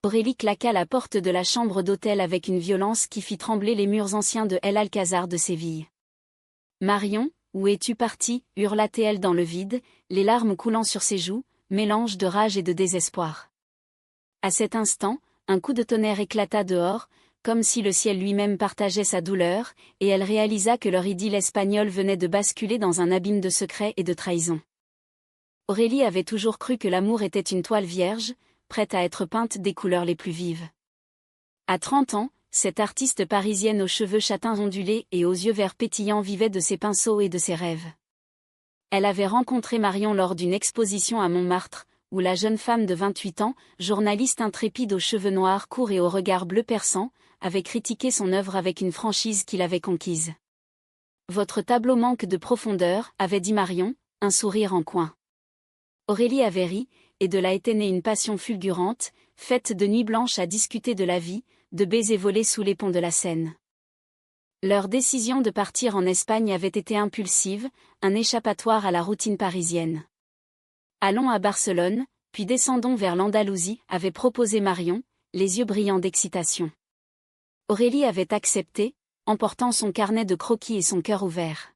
Aurélie claqua la porte de la chambre d'hôtel avec une violence qui fit trembler les murs anciens de El Alcázar de Séville. « Marion, où es-tu partie » hurla-t-elle dans le vide, les larmes coulant sur ses joues, mélange de rage et de désespoir. À cet instant, un coup de tonnerre éclata dehors, comme si le ciel lui-même partageait sa douleur, et elle réalisa que leur idylle espagnole venait de basculer dans un abîme de secrets et de trahison. Aurélie avait toujours cru que l'amour était une toile vierge, prête à être peinte des couleurs les plus vives. À 30 ans, cette artiste parisienne aux cheveux châtains ondulés et aux yeux verts pétillants vivait de ses pinceaux et de ses rêves. Elle avait rencontré Marion lors d'une exposition à Montmartre, où la jeune femme de 28 ans, journaliste intrépide aux cheveux noirs courts et au regard bleu perçant, avait critiqué son œuvre avec une franchise qui l'avait conquise. « Votre tableau manque de profondeur » avait dit Marion, un sourire en coin. Aurélie avait ri, et de là était née une passion fulgurante, faite de nuits blanches à discuter de la vie, de baisers volés sous les ponts de la Seine. Leur décision de partir en Espagne avait été impulsive, un échappatoire à la routine parisienne. « Allons à Barcelone, puis descendons vers l'Andalousie » avait proposé Marion, les yeux brillants d'excitation. Aurélie avait accepté, emportant son carnet de croquis et son cœur ouvert.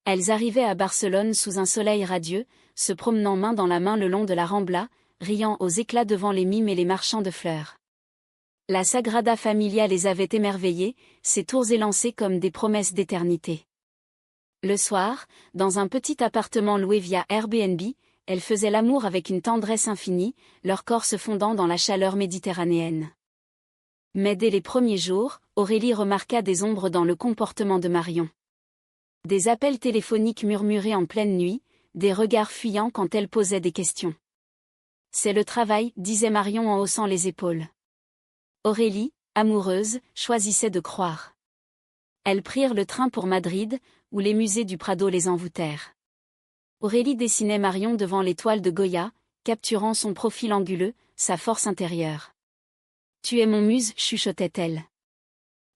Elles arrivaient à Barcelone sous un soleil radieux, se promenant main dans la main le long de la Rambla, riant aux éclats devant les mimes et les marchands de fleurs. La Sagrada Familia les avait émerveillés, ses tours élancées comme des promesses d'éternité. Le soir, dans un petit appartement loué via Airbnb, elles faisaient l'amour avec une tendresse infinie, leur corps se fondant dans la chaleur méditerranéenne. Mais dès les premiers jours, Aurélie remarqua des ombres dans le comportement de Marion. Des appels téléphoniques murmurés en pleine nuit, des regards fuyants quand elle posait des questions. « C'est le travail » disait Marion en haussant les épaules. Aurélie, amoureuse, choisissait de croire. Elles prirent le train pour Madrid, où les musées du Prado les envoûtèrent. Aurélie dessinait Marion devant les toiles de Goya, capturant son profil anguleux, sa force intérieure. « Tu es mon muse » chuchotait-elle.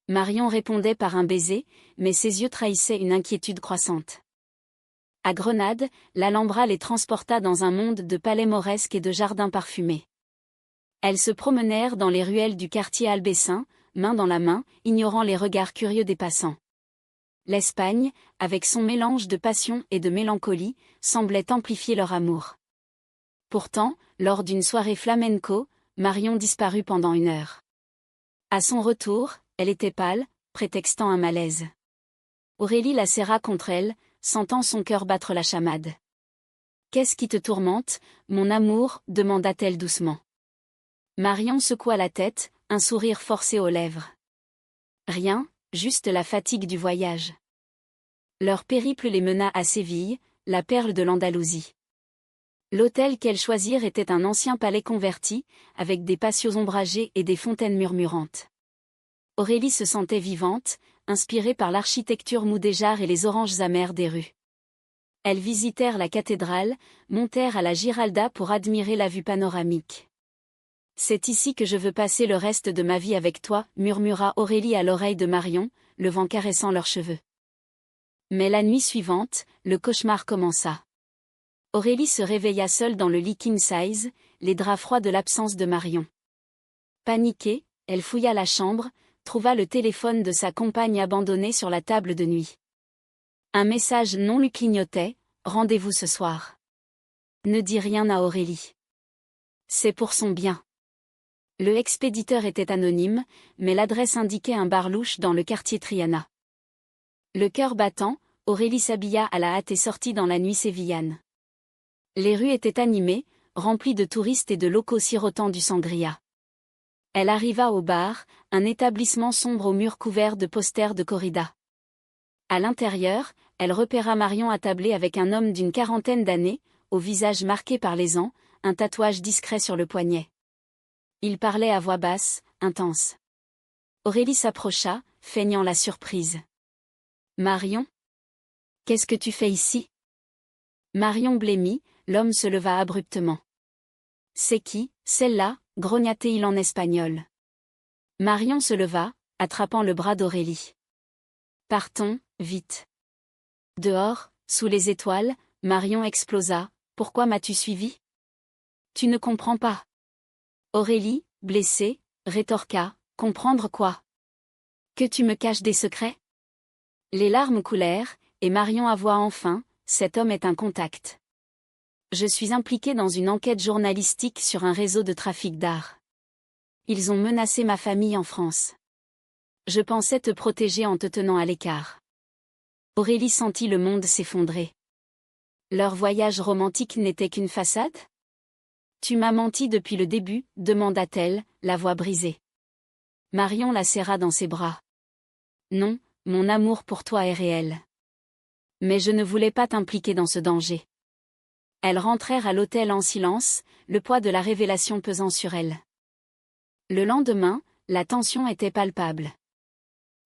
Marion répondait par un baiser, mais ses yeux trahissaient une inquiétude croissante. À Grenade, l'Alhambra les transporta dans un monde de palais mauresques et de jardins parfumés. Elles se promenèrent dans les ruelles du quartier albécin, main dans la main, ignorant les regards curieux des passants. L'Espagne, avec son mélange de passion et de mélancolie, semblait amplifier leur amour. Pourtant, lors d'une soirée flamenco, Marion disparut pendant 1 heure. À son retour, elle était pâle, prétextant un malaise. Aurélie la serra contre elle, sentant son cœur battre la chamade. « Qu'est-ce qui te tourmente, mon amour » demanda-t-elle doucement. Marion secoua la tête, un sourire forcé aux lèvres. « Rien, juste la fatigue du voyage. » Leur périple les mena à Séville, la perle de l'Andalousie. L'hôtel qu'elles choisirent était un ancien palais converti, avec des patios ombragés et des fontaines murmurantes. Aurélie se sentait vivante, inspirée par l'architecture moudéjare et les oranges amères des rues. Elles visitèrent la cathédrale, montèrent à la Giralda pour admirer la vue panoramique. « C'est ici que je veux passer le reste de ma vie avec toi » murmura Aurélie à l'oreille de Marion, le vent caressant leurs cheveux. Mais la nuit suivante, le cauchemar commença. Aurélie se réveilla seule dans le lit king size, les draps froids de l'absence de Marion. Paniquée, elle fouilla la chambre, trouva le téléphone de sa compagne abandonné sur la table de nuit. Un message non lu clignotait, « Rendez-vous ce soir. » Ne dis rien à Aurélie. C'est pour son bien. Le expéditeur était anonyme, mais l'adresse indiquait un bar louche dans le quartier Triana. Le cœur battant, Aurélie s'habilla à la hâte et sortit dans la nuit sévillane. Les rues étaient animées, remplies de touristes et de locaux sirotant du sangria. Elle arriva au bar, un établissement sombre aux murs couverts de posters de corrida. À l'intérieur, elle repéra Marion attablée avec un homme d'une 40aine d'années, au visage marqué par les ans, un tatouage discret sur le poignet. Il parlait à voix basse, intense. Aurélie s'approcha, feignant la surprise. « Marion ? Qu'est-ce que tu fais ici ?» Marion blêmit, l'homme se leva abruptement. « C'est qui, celle-là » grogna-t-il en espagnol. Marion se leva, attrapant le bras d'Aurélie. « Partons, vite. » Dehors, sous les étoiles, Marion explosa. « Pourquoi m'as-tu suivi ? Tu ne comprends pas. » Aurélie, blessée, rétorqua, comprendre quoi? Que tu me caches des secrets? Les larmes coulèrent, et Marion avoua enfin, cet homme est un contact. Je suis impliquée dans une enquête journalistique sur un réseau de trafic d'art. Ils ont menacé ma famille en France. Je pensais te protéger en te tenant à l'écart. Aurélie sentit le monde s'effondrer. Leur voyage romantique n'était qu'une façade? Tu m'as menti depuis le début, demanda-t-elle, la voix brisée. Marion la serra dans ses bras. Non, mon amour pour toi est réel. Mais je ne voulais pas t'impliquer dans ce danger. Elles rentrèrent à l'hôtel en silence, le poids de la révélation pesant sur elles. Le lendemain, la tension était palpable.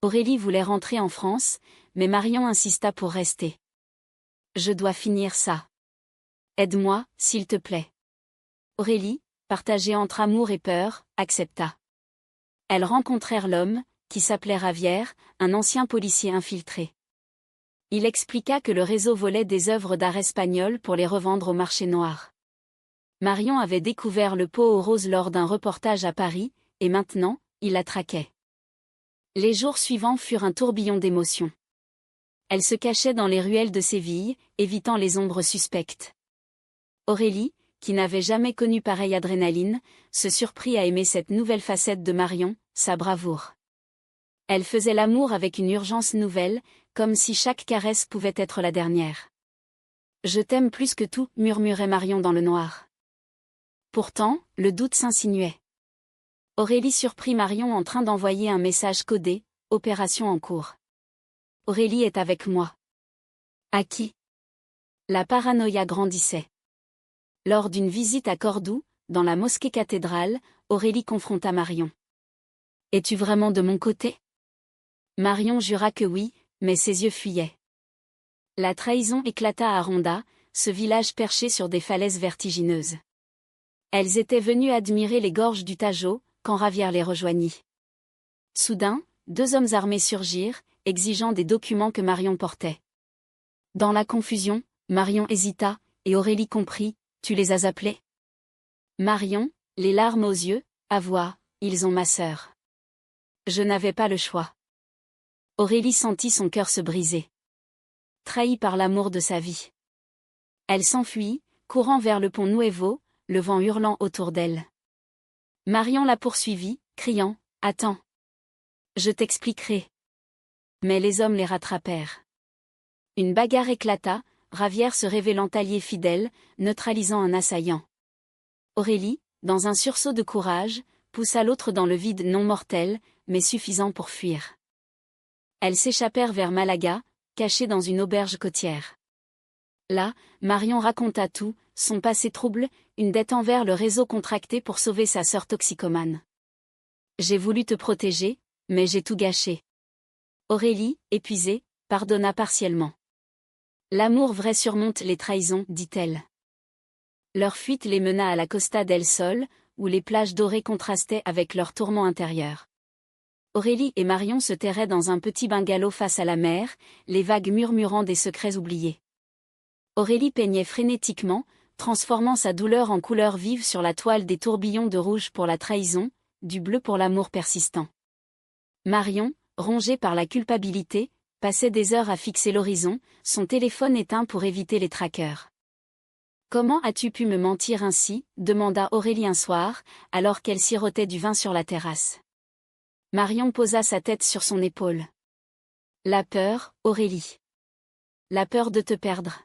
Aurélie voulait rentrer en France, mais Marion insista pour rester. Je dois finir ça. Aide-moi, s'il te plaît. Aurélie, partagée entre amour et peur, accepta. Elles rencontrèrent l'homme, qui s'appelait Ravière, un ancien policier infiltré. Il expliqua que le réseau volait des œuvres d'art espagnoles pour les revendre au marché noir. Marion avait découvert le pot aux roses lors d'un reportage à Paris, et maintenant, il la traquait. Les jours suivants furent un tourbillon d'émotions. Elle se cachait dans les ruelles de Séville, évitant les ombres suspectes. Aurélie, qui n'avait jamais connu pareille adrénaline, se surprit à aimer cette nouvelle facette de Marion, sa bravoure. Elle faisait l'amour avec une urgence nouvelle, comme si chaque caresse pouvait être la dernière. « Je t'aime plus que tout », murmurait Marion dans le noir. Pourtant, le doute s'insinuait. Aurélie surprit Marion en train d'envoyer un message codé, « Opération en cours. Aurélie est avec moi. » À qui? La paranoïa grandissait. Lors d'une visite à Cordoue, dans la mosquée cathédrale, Aurélie confronta Marion. « Es-tu vraiment de mon côté ?» Marion jura que oui, mais ses yeux fuyaient. La trahison éclata à Ronda, ce village perché sur des falaises vertigineuses. Elles étaient venues admirer les gorges du Tajo, quand Ravière les rejoignit. Soudain, deux hommes armés surgirent, exigeant des documents que Marion portait. Dans la confusion, Marion hésita, et Aurélie comprit, « Tu les as appelés ?» Marion, les larmes aux yeux, avoua, « Ils ont ma sœur. » Je n'avais pas le choix. Aurélie sentit son cœur se briser. Trahie par l'amour de sa vie. Elle s'enfuit, courant vers le pont Nuevo, le vent hurlant autour d'elle. Marion la poursuivit, criant, « Attends. Je t'expliquerai. » Mais les hommes les rattrapèrent. Une bagarre éclata, Ravière se révélant allié fidèle, neutralisant un assaillant. Aurélie, dans un sursaut de courage, poussa l'autre dans le vide non mortel, mais suffisant pour fuir. Elles s'échappèrent vers Malaga, cachées dans une auberge côtière. Là, Marion raconta tout, son passé trouble, une dette envers le réseau contracté pour sauver sa sœur toxicomane. « J'ai voulu te protéger, mais j'ai tout gâché. » Aurélie, épuisée, pardonna partiellement. « L'amour vrai surmonte les trahisons, dit-elle. » Leur fuite les mena à la Costa del Sol, où les plages dorées contrastaient avec leurs tourments intérieurs. Aurélie et Marion se terraient dans un petit bungalow face à la mer, les vagues murmurant des secrets oubliés. Aurélie peignait frénétiquement, transformant sa douleur en couleurs vives sur la toile des tourbillons de rouge pour la trahison, du bleu pour l'amour persistant. Marion, rongée par la culpabilité, passait des heures à fixer l'horizon, son téléphone éteint pour éviter les traqueurs. « Comment as-tu pu me mentir ainsi ?» demanda Aurélie un soir, alors qu'elle sirotait du vin sur la terrasse. Marion posa sa tête sur son épaule. « La peur, Aurélie. La peur de te perdre.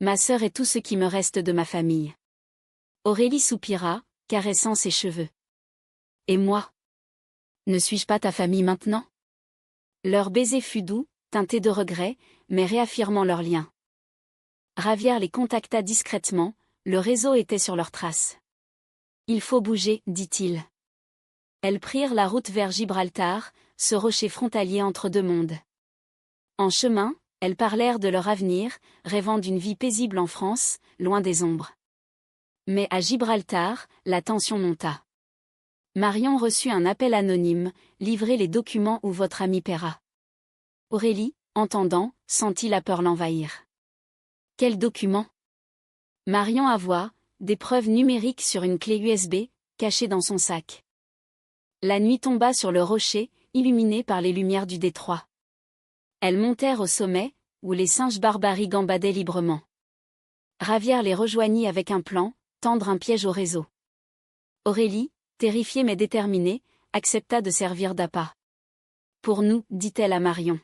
Ma sœur est tout ce qui me reste de ma famille. » Aurélie soupira, caressant ses cheveux. « Et moi? Ne suis-je pas ta famille maintenant ?» Leur baiser fut doux, teinté de regret, mais réaffirmant leur lien. Ravière les contacta discrètement, le réseau était sur leurs traces. « Il faut bouger, dit-il. » Elles prirent la route vers Gibraltar, ce rocher frontalier entre deux mondes. En chemin, elles parlèrent de leur avenir, rêvant d'une vie paisible en France, loin des ombres. Mais à Gibraltar, la tension monta. Marion reçut un appel anonyme, « Livrez les documents ou votre ami paiera. » Aurélie, entendant, sentit la peur l'envahir. Quels documents? Marion avoua, des preuves numériques sur une clé USB, caché dans son sac. La nuit tomba sur le rocher, illuminé par les lumières du détroit. Elles montèrent au sommet, où les singes barbaries gambadaient librement. Ravière les rejoignit avec un plan, tendre un piège au réseau. Aurélie, terrifiée mais déterminée, accepta de servir d'appât. Pour nous, dit-elle à Marion.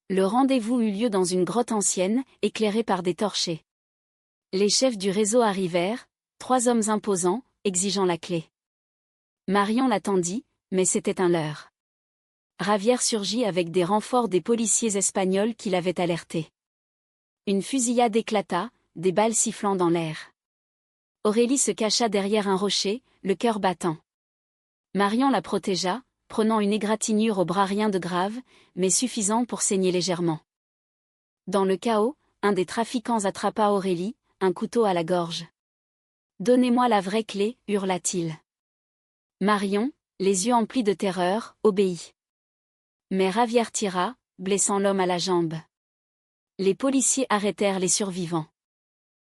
Le rendez-vous eut lieu dans une grotte ancienne, éclairée par des torchers. Les chefs du réseau arrivèrent, 3 hommes imposants, exigeant la clé. Marion l'attendit, mais c'était un leurre. Ravière surgit avec des renforts des policiers espagnols qui l'avaient alerté. Une fusillade éclata, des balles sifflant dans l'air. Aurélie se cacha derrière un rocher, le cœur battant. Marion la protégea, prenant une égratignure au bras, rien de grave, mais suffisant pour saigner légèrement. Dans le chaos, un des trafiquants attrapa Aurélie, un couteau à la gorge. « Donnez-moi la vraie clé, hurla-t-il. Marion, les yeux emplis de terreur, obéit. Mais Ravière tira, blessant l'homme à la jambe. Les policiers arrêtèrent les survivants.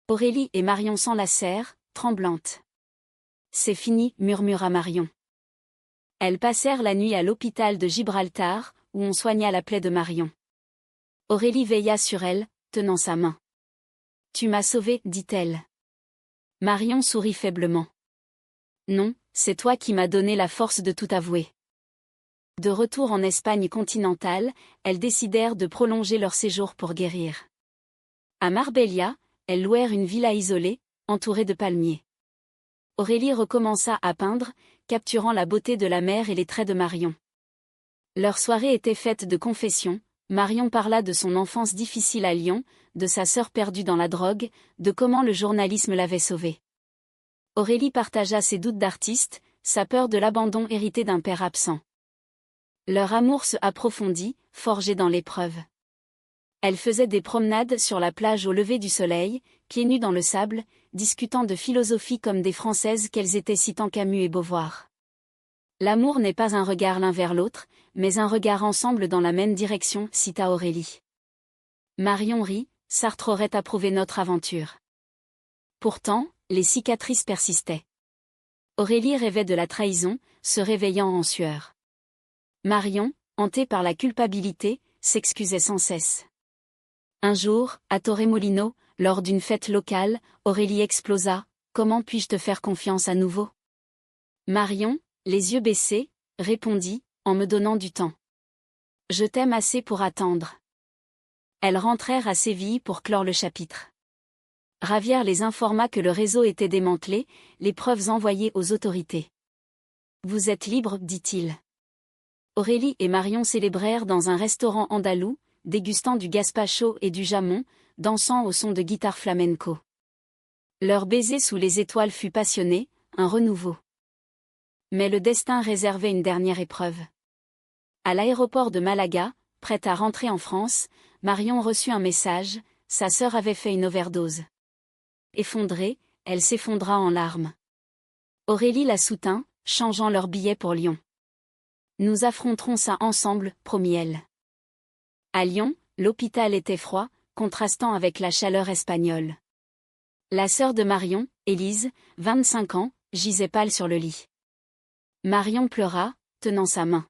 Aurélie et Marion s'enlacèrent, tremblantes. « C'est fini, murmura Marion. Elles passèrent la nuit à l'hôpital de Gibraltar, où on soigna la plaie de Marion. Aurélie veilla sur elle, tenant sa main. « Tu m'as sauvée, dit-elle. » Marion sourit faiblement. « Non, c'est toi qui m'as donné la force de tout avouer. » De retour en Espagne continentale, elles décidèrent de prolonger leur séjour pour guérir. À Marbella, elles louèrent une villa isolée, entourée de palmiers. Aurélie recommença à peindre, capturant la beauté de la mer et les traits de Marion. Leur soirée était faite de confessions. Marion parla de son enfance difficile à Lyon, de sa sœur perdue dans la drogue, de comment le journalisme l'avait sauvée. Aurélie partagea ses doutes d'artiste, sa peur de l'abandon hérité d'un père absent. Leur amour se approfondit, forgé dans l'épreuve. Elles faisaient des promenades sur la plage au lever du soleil, pieds nus dans le sable, discutant de philosophie comme des Françaises qu'elles étaient citant Camus et Beauvoir. L'amour n'est pas un regard l'un vers l'autre, mais un regard ensemble dans la même direction, cita Aurélie. Marion rit, Sartre aurait approuvé notre aventure. Pourtant, les cicatrices persistaient. Aurélie rêvait de la trahison, se réveillant en sueur. Marion, hantée par la culpabilité, s'excusait sans cesse. Un jour, à Torremolino, lors d'une fête locale, Aurélie explosa. « Comment puis-je te faire confiance à nouveau ?» Marion, les yeux baissés, répondit, en me donnant du temps. « Je t'aime assez pour attendre. » Elles rentrèrent à Séville pour clore le chapitre. Ravière les informa que le réseau était démantelé, les preuves envoyées aux autorités. « Vous êtes libre, dit-il. » Aurélie et Marion célébrèrent dans un restaurant andalou, dégustant du gazpacho et du jamon, dansant au son de guitare flamenco. Leur baiser sous les étoiles fut passionné, un renouveau. Mais le destin réservait une dernière épreuve. À l'aéroport de Malaga, prête à rentrer en France, Marion reçut un message, sa sœur avait fait une overdose. Effondrée, elle s'effondra en larmes. Aurélie la soutint, changeant leur billet pour Lyon. « Nous affronterons ça ensemble, promit-elle. » À Lyon, l'hôpital était froid, contrastant avec la chaleur espagnole. La sœur de Marion, Élise, 25 ans, gisait pâle sur le lit. Marion pleura, tenant sa main.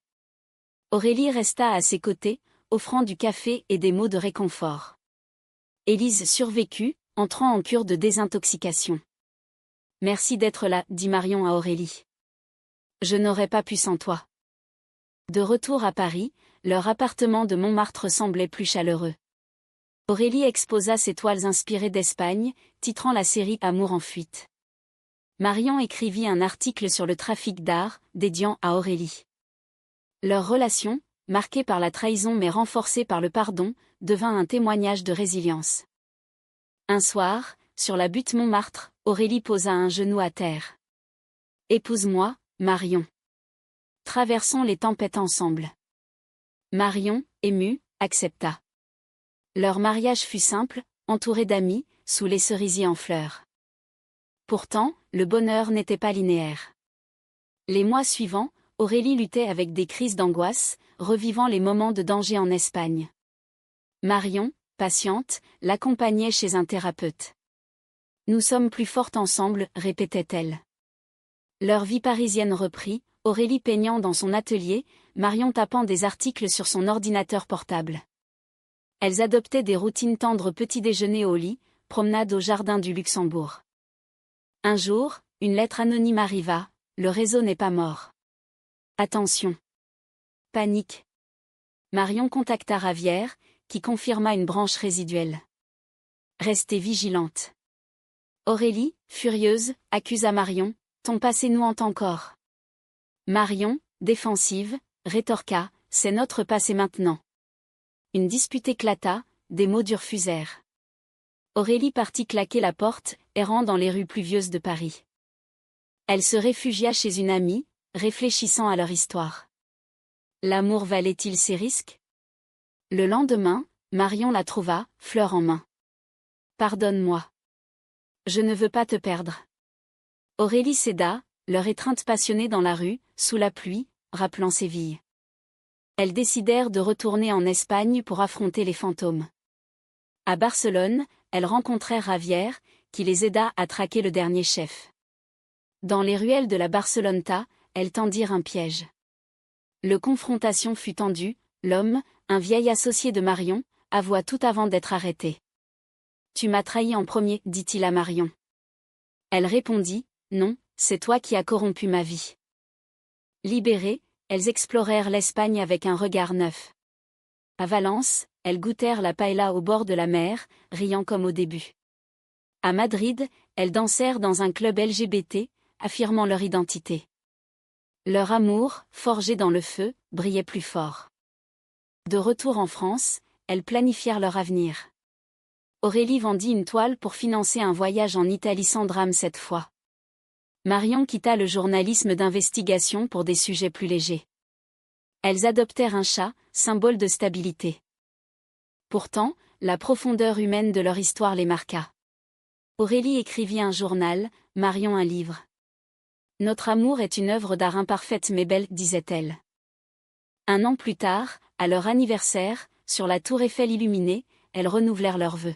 Aurélie resta à ses côtés, offrant du café et des mots de réconfort. Élise survécut, entrant en cure de désintoxication. « Merci d'être là, dit Marion à Aurélie. Je n'aurais pas pu sans toi. » De retour à Paris, leur appartement de Montmartre semblait plus chaleureux. Aurélie exposa ses toiles inspirées d'Espagne, titrant la série Amour en fuite. Marion écrivit un article sur le trafic d'art, dédiant à Aurélie. Leur relation, marquée par la trahison mais renforcée par le pardon, devint un témoignage de résilience. Un soir, sur la butte Montmartre, Aurélie posa un genou à terre. « Épouse-moi, Marion. Traversons les tempêtes ensemble. » Marion, émue, accepta. Leur mariage fut simple, entouré d'amis, sous les cerisiers en fleurs. Pourtant, le bonheur n'était pas linéaire. Les mois suivants, Aurélie luttait avec des crises d'angoisse, revivant les moments de danger en Espagne. Marion, patiente, l'accompagnait chez un thérapeute. « Nous sommes plus fortes ensemble, répétait-elle. Leur vie parisienne reprit, Aurélie peignant dans son atelier, Marion tapant des articles sur son ordinateur portable. Elles adoptaient des routines tendres, petit déjeuner au lit, promenade au jardin du Luxembourg. Un jour, une lettre anonyme arriva, le réseau n'est pas mort. Attention. Panique. Marion contacta Ravière, qui confirma une branche résiduelle. Restez vigilante. Aurélie, furieuse, accusa Marion, ton passé nous hante encore. Marion, défensive, rétorqua, c'est notre passé maintenant. Une dispute éclata, des mots durs fusèrent. Aurélie partit claquer la porte, errant dans les rues pluvieuses de Paris. Elle se réfugia chez une amie, réfléchissant à leur histoire. L'amour valait-il ses risques? Le lendemain, Marion la trouva, fleur en main. Pardonne-moi. Je ne veux pas te perdre. Aurélie céda, leur étreinte passionnée dans la rue, sous la pluie, rappelant Séville. Elles décidèrent de retourner en Espagne pour affronter les fantômes. À Barcelone, elles rencontrèrent Ravière, qui les aida à traquer le dernier chef. Dans les ruelles de la Barceloneta, elles tendirent un piège. Le confrontation fut tendue, l'homme, un vieil associé de Marion, avoua tout avant d'être arrêté. « Tu m'as trahi en premier, dit-il à Marion. Elle répondit, « Non, c'est toi qui as corrompu ma vie. » Libérées, elles explorèrent l'Espagne avec un regard neuf. À Valence, elles goûtèrent la paella au bord de la mer, riant comme au début. À Madrid, elles dansèrent dans un club LGBT, affirmant leur identité. Leur amour, forgé dans le feu, brillait plus fort. De retour en France, elles planifièrent leur avenir. Aurélie vendit une toile pour financer un voyage en Italie sans drame cette fois. Marion quitta le journalisme d'investigation pour des sujets plus légers. Elles adoptèrent un chat, symbole de stabilité. Pourtant, la profondeur humaine de leur histoire les marqua. Aurélie écrivit un journal, Marion un livre. Notre amour est une œuvre d'art imparfaite mais belle, disait-elle. Un an plus tard, à leur anniversaire, sur la tour Eiffel illuminée, elles renouvelèrent leurs vœux.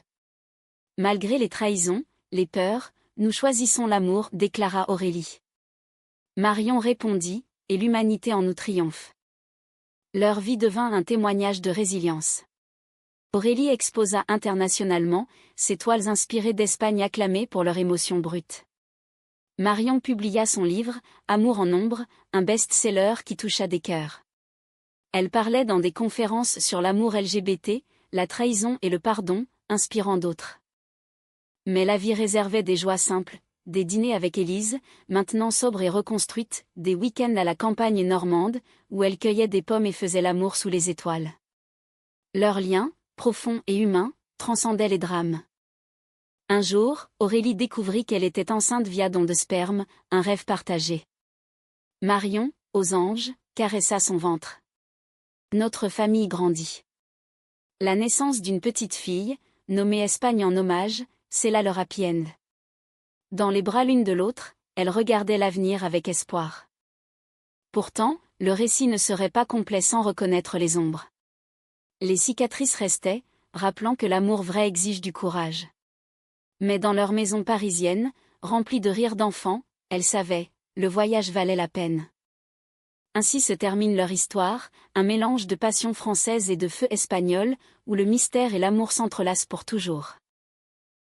Malgré les trahisons, les peurs, nous choisissons l'amour, déclara Aurélie. Marion répondit, et l'humanité en nous triomphe. Leur vie devint un témoignage de résilience. Aurélie exposa internationalement, ses toiles inspirées d'Espagne acclamées pour leur émotion brute. Marion publia son livre, Amour en ombre, un best-seller qui toucha des cœurs. Elle parlait dans des conférences sur l'amour LGBT, la trahison et le pardon, inspirant d'autres. Mais la vie réservait des joies simples, des dîners avec Élise, maintenant sobre et reconstruite, des week-ends à la campagne normande, où elle cueillait des pommes et faisait l'amour sous les étoiles. Leur lien, profond et humain, transcendait les drames. Un jour, Aurélie découvrit qu'elle était enceinte via don de sperme, un rêve partagé. Marion, aux anges, caressa son ventre. Notre famille grandit. La naissance d'une petite fille, nommée Espagne en hommage, scella leur happy end. Dans les bras l'une de l'autre, elles regardaient l'avenir avec espoir. Pourtant, le récit ne serait pas complet sans reconnaître les ombres. Les cicatrices restaient, rappelant que l'amour vrai exige du courage. Mais dans leur maison parisienne, remplie de rires d'enfants, elles savaient, le voyage valait la peine. Ainsi se termine leur histoire, un mélange de passion française et de feu espagnol, où le mystère et l'amour s'entrelacent pour toujours.